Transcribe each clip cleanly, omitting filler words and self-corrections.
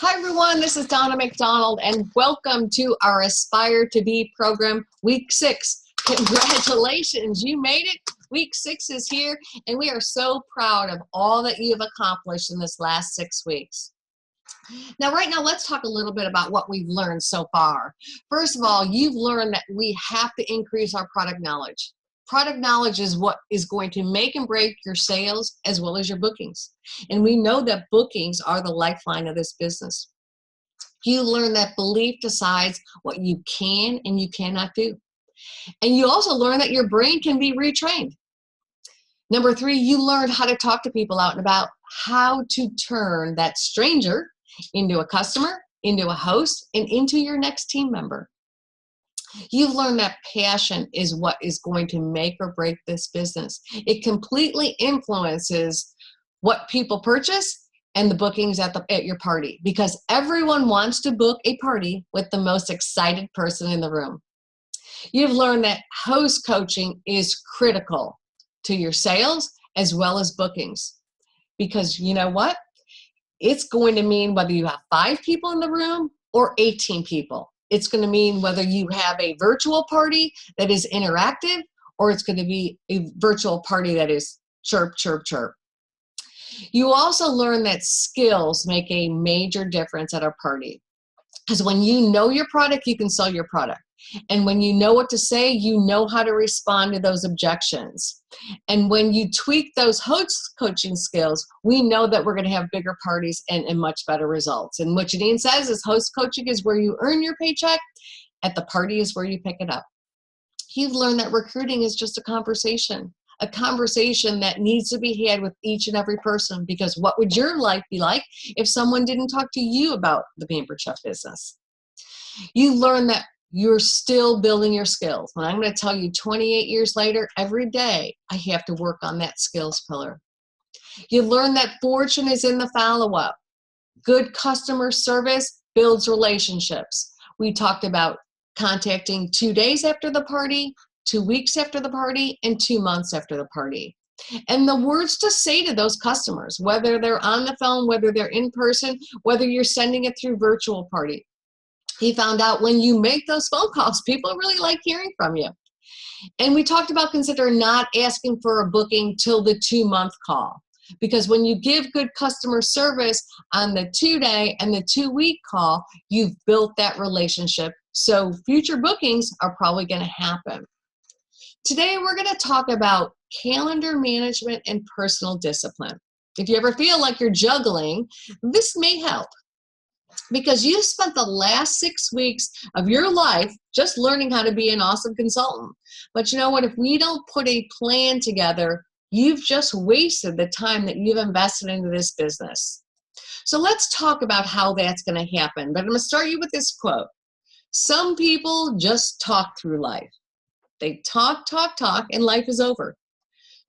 Hi everyone, this is Donna McDonald and welcome to our Aspire to Be program, week 6. Congratulations, you made it. Week 6 is here and we are so proud of all that you've accomplished in this last 6 weeks. Right now, let's talk a little bit about what we've learned so far. First of all, you've learned that we have to increase our product knowledge. Product knowledge is what is going to make and break your sales as well as your bookings. And we know that bookings are the lifeline of this business. You learn that belief decides what you can and you cannot do. And you also learn that your brain can be retrained. Number 3, you learned how to talk to people out and about, how to turn that stranger into a customer, into a host, and into your next team member. You've learned that passion is what is going to make or break this business. It completely influences what people purchase and the bookings at your party, because everyone wants to book a party with the most excited person in the room. You've learned that host coaching is critical to your sales as well as bookings, because you know what? It's going to mean whether you have 5 people in the room or 18 people. It's going to mean whether you have a virtual party that is interactive or it's going to be a virtual party that is chirp, chirp, chirp. You also learn that skills make a major difference at our party. Because when you know your product, you can sell your product. And when you know what to say, you know how to respond to those objections. And when you tweak those host coaching skills, we know that we're going to have bigger parties and much better results. And what Janine says is host coaching is where you earn your paycheck. At the party is where you pick it up. You've learned that recruiting is just a conversation that needs to be had with each and every person, because what would your life be like if someone didn't talk to you about the Pampered Chef business? You learn that you're still building your skills. And I'm going to tell you, 28 years later, every day I have to work on that skills pillar. You learn that fortune is in the follow-up. Good customer service builds relationships. We talked about contacting 2 days after the party, 2 weeks after the party, and 2 months after the party. And the words to say to those customers, whether they're on the phone, whether they're in person, whether you're sending it through virtual party. He found out when you make those phone calls, people really like hearing from you. And we talked about consider not asking for a booking till the 2-month call. Because when you give good customer service on the 2-day and the 2-week call, you've built that relationship. So future bookings are probably going to happen. Today, we're going to talk about calendar management and personal discipline. If you ever feel like you're juggling, this may help. Because you spent the last 6 weeks of your life just learning how to be an awesome consultant. But you know what? If we don't put a plan together, you've just wasted the time that you've invested into this business. So let's talk about how that's going to happen. But I'm going to start you with this quote. Some people just talk through life. They talk, talk, talk, and life is over.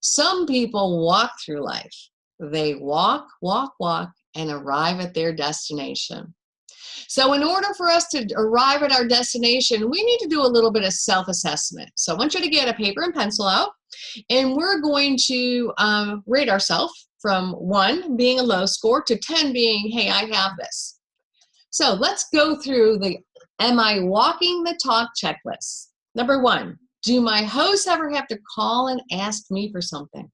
Some people walk through life. They walk, walk, walk, and arrive at their destination. So in order for us to arrive at our destination, we need to do a little bit of self-assessment. So I want you to get a paper and pencil out, and we're going to rate ourselves from 1 being a low score to 10 being, hey, I have this. So let's go through the am I walking the talk checklist. Number 1, do my hosts ever have to call and ask me for something?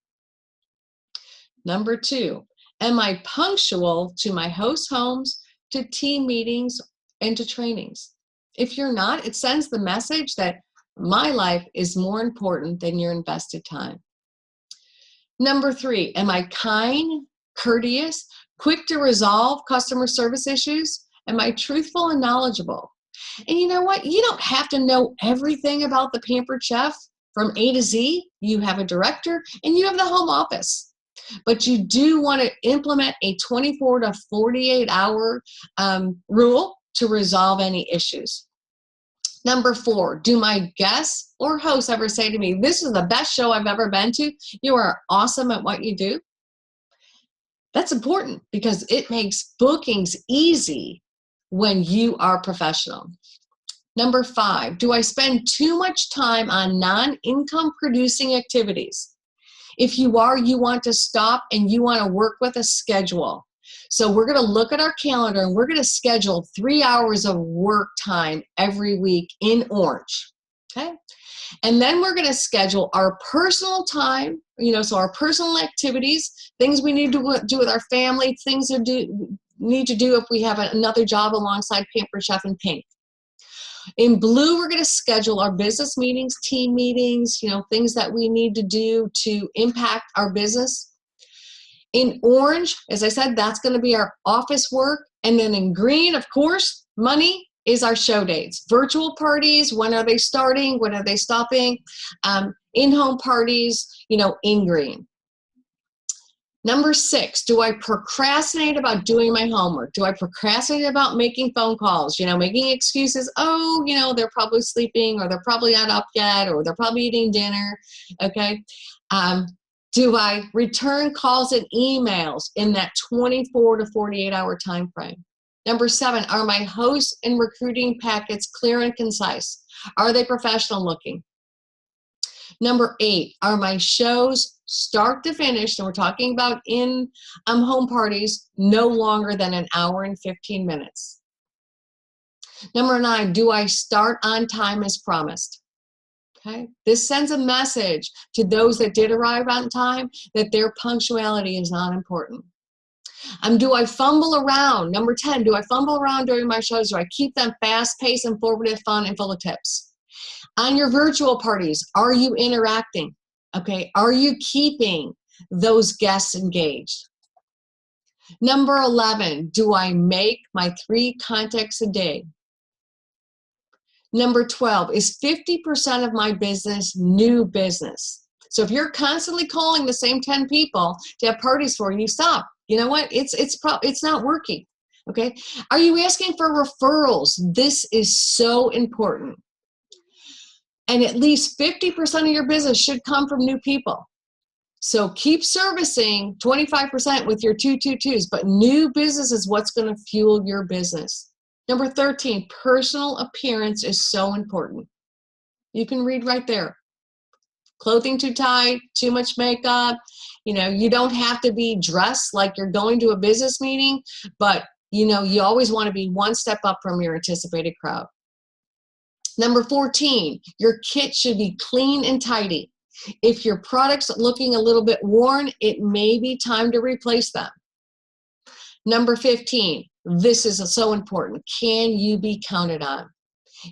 Number 2, am I punctual to my host homes, to team meetings, and to trainings? If you're not, it sends the message that my life is more important than your invested time. Number 3, am I kind, courteous, quick to resolve customer service issues? Am I truthful and knowledgeable? And you know what? You don't have to know everything about the Pampered Chef from A to Z. You have a director and you have the home office. But you do want to implement a 24 to 48 hour rule to resolve any issues. Number 4, do my guests or hosts ever say to me, this is the best show I've ever been to. You are awesome at what you do. That's important because it makes bookings easy when you are professional. Number 5, do I spend too much time on non-income producing activities? If you are, you want to stop and you want to work with a schedule. So we're going to look at our calendar and we're going to schedule 3 hours of work time every week in orange. Okay. And then we're going to schedule our personal time, so our personal activities, things we need to do with our family, things to need to do if we have another job alongside Pampered Chef in pink. In blue, we're going to schedule our business meetings, team meetings, things that we need to do to impact our business. In orange, as I said, that's going to be our office work. And then in green, of course, money is our show dates. Virtual parties, when are they starting? When are they stopping? In-home parties, in green. Number 6, do I procrastinate about doing my homework? Do I procrastinate about making phone calls? Making excuses. Oh, they're probably sleeping, or they're probably not up yet, or they're probably eating dinner. Okay. Do I return calls and emails in that 24 to 48 hour time frame? Number 7, are my hosts and recruiting packets clear and concise? Are they professional looking? Number 8, are my shows start to finish, and we're talking about in home parties, no longer than an hour and 15 minutes? Number 9, do I start on time as promised? Okay, this sends a message to those that did arrive on time that their punctuality is not important. Do I fumble around? Number 10, do I fumble around during my shows? Do I keep them fast-paced, informative, fun, and full of tips? On your virtual parties, are you interacting? Okay, are you keeping those guests engaged? Number 11, do I make my 3 contacts a day? Number 12, is 50% of my business new business? So if you're constantly calling the same 10 people to have parties for you, stop. You know what? It's not working. Okay. Are you asking for referrals? This is so important. And at least 50% of your business should come from new people. So keep servicing 25% with your 222s, but new business is what's going to fuel your business. Number 13, personal appearance is so important. You can read right there. Clothing too tight, too much makeup. You don't have to be dressed like you're going to a business meeting, but you always want to be one step up from your anticipated crowd. Number 14, your kit should be clean and tidy. If your product's looking a little bit worn, it may be time to replace them. Number 15, this is so important. Can you be counted on?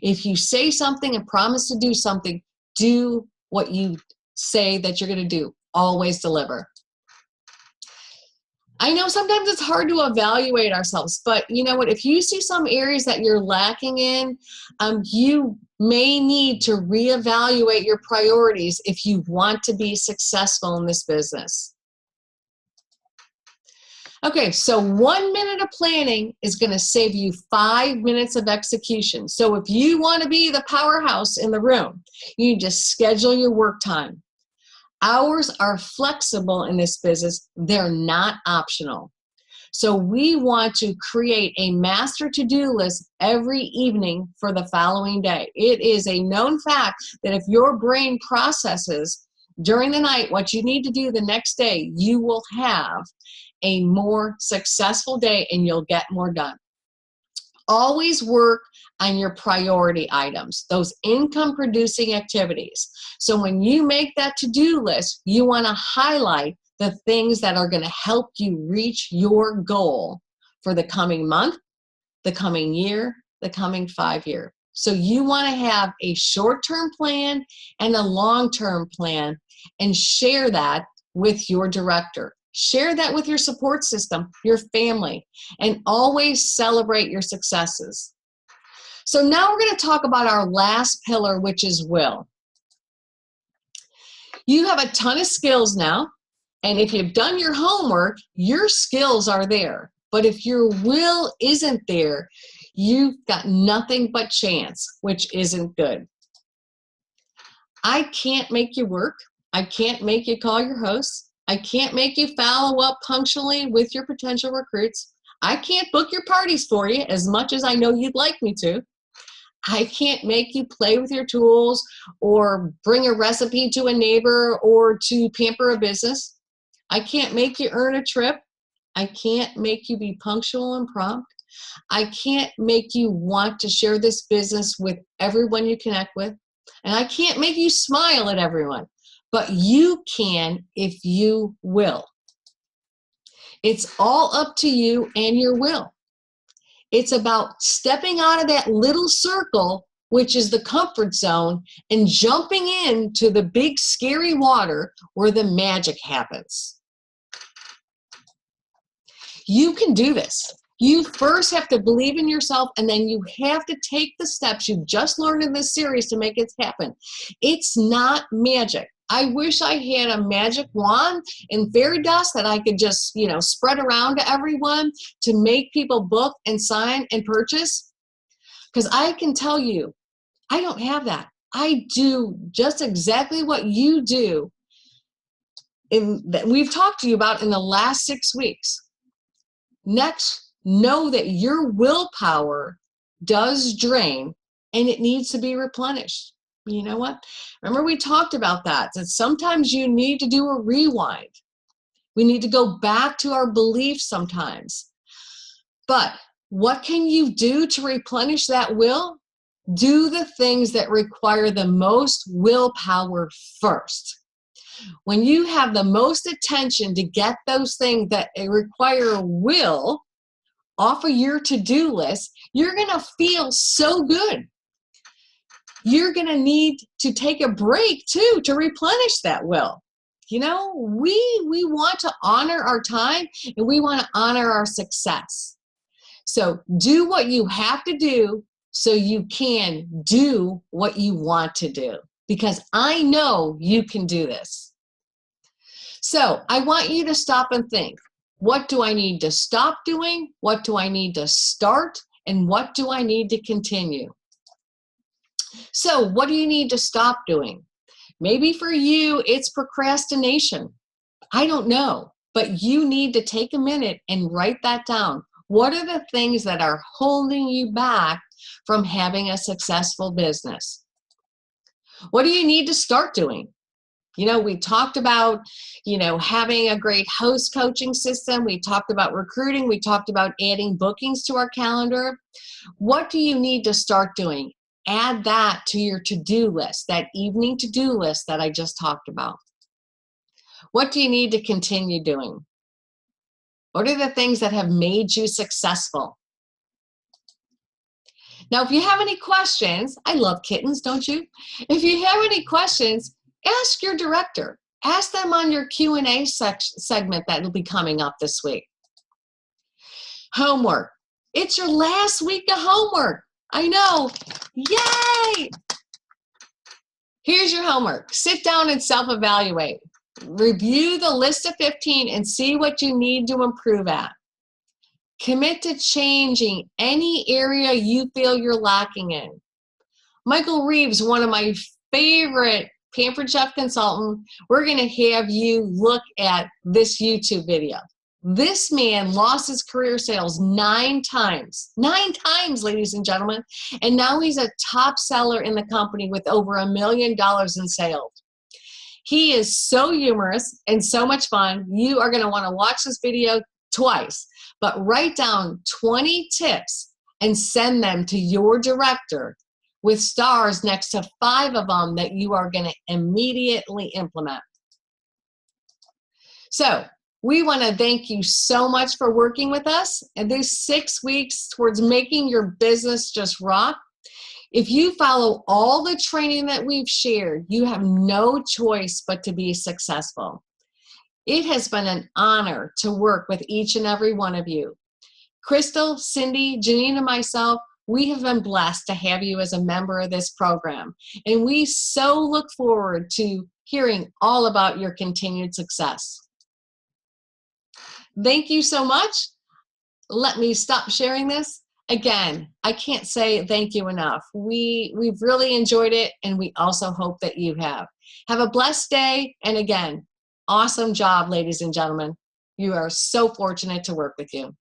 If you say something and promise to do something, do what you say that you're going to do. Always deliver. I know sometimes it's hard to evaluate ourselves, but you know what? If you see some areas that you're lacking in, you may need to reevaluate your priorities if you want to be successful in this business. Okay, so 1 minute of planning is going to save you 5 minutes of execution. So if you want to be the powerhouse in the room, you just schedule your work time. Hours are flexible in this business. They're not optional. So we want to create a master to-do list every evening for the following day. It is a known fact that if your brain processes during the night what you need to do the next day, you will have a more successful day and you'll get more done. Always work on your priority items, those income producing activities. So when you make that to-do list, you want to highlight the things that are going to help you reach your goal for the coming month, the coming year, the coming 5 year. So you want to have a short-term plan and a long-term plan and share that with your director. Share that with your support system, your family, and always celebrate your successes. So now we're going to talk about our last pillar, which is will. You have a ton of skills now, and if you've done your homework, your skills are there. But if your will isn't there, you've got nothing but chance, which isn't good. I can't make you work. I can't make you call your hosts. I can't make you follow up punctually with your potential recruits. I can't book your parties for you as much as I know you'd like me to. I can't make you play with your tools or bring a recipe to a neighbor or to pamper a business. I can't make you earn a trip. I can't make you be punctual and prompt. I can't make you want to share this business with everyone you connect with. And I can't make you smile at everyone. But you can if you will. It's all up to you and your will. It's about stepping out of that little circle, which is the comfort zone, and jumping into the big scary water where the magic happens. You can do this. You first have to believe in yourself, and then you have to take the steps you've just learned in this series to make it happen. It's not magic. I wish I had a magic wand and fairy dust that I could just, spread around to everyone to make people book and sign and purchase. Because I can tell you, I don't have that. I do just exactly what you do that we've talked to you about in the last 6 weeks. Next, know that your willpower does drain and it needs to be replenished. You know what? Remember we talked about that sometimes you need to do a rewind. We need to go back to our beliefs sometimes. But what can you do to replenish that will? Do the things that require the most willpower first. When you have the most attention to get those things that require will off of your to-do list, you're going to feel so good. You're going to need to take a break too to replenish that will. We want to honor our time and we want to honor our success. So do what you have to do so you can do what you want to do, because I know you can do this. So I want you to stop and think, what do I need to stop doing? What do I need to start? And what do I need to continue? So what do you need to stop doing? Maybe for you, it's procrastination. I don't know, but you need to take a minute and write that down. What are the things that are holding you back from having a successful business? What do you need to start doing? We talked about, having a great host coaching system. We talked about recruiting. We talked about adding bookings to our calendar. What do you need to start doing? Add that to your to-do list, that evening to-do list that I just talked about. What do you need to continue doing? What are the things that have made you successful? Now, if you have any questions, I love kittens, don't you? If you have any questions, ask your director. Ask them on your Q&A segment that will be coming up this week. Homework. It's your last week of homework. I know. Yay! Here's your homework. Sit down and self-evaluate. Review the list of 15 and see what you need to improve at. Commit to changing any area you feel you're lacking in. Michael Reeves, one of my favorite Pampered Chef consultant, we're going to have you look at this YouTube video. This man lost his career sales 9 times. 9 times, ladies and gentlemen. And now he's a top seller in the company with over $1 million in sales. He is so humorous and so much fun. You are going to want to watch this video twice, but write down 20 tips and send them to your director with stars next to 5 of them that you are going to immediately implement. So we want to thank you so much for working with us in these 6 weeks towards making your business just rock. If you follow all the training that we've shared, you have no choice but to be successful. It has been an honor to work with each and every one of you. Crystal, Cindy, Janine, and myself, we have been blessed to have you as a member of this program. And we so look forward to hearing all about your continued success. Thank you so much. Let me stop sharing this. Again, I can't say thank you enough. We've really enjoyed it, and we also hope that you have. Have a blessed day, and again, awesome job, ladies and gentlemen. You are so fortunate to work with you.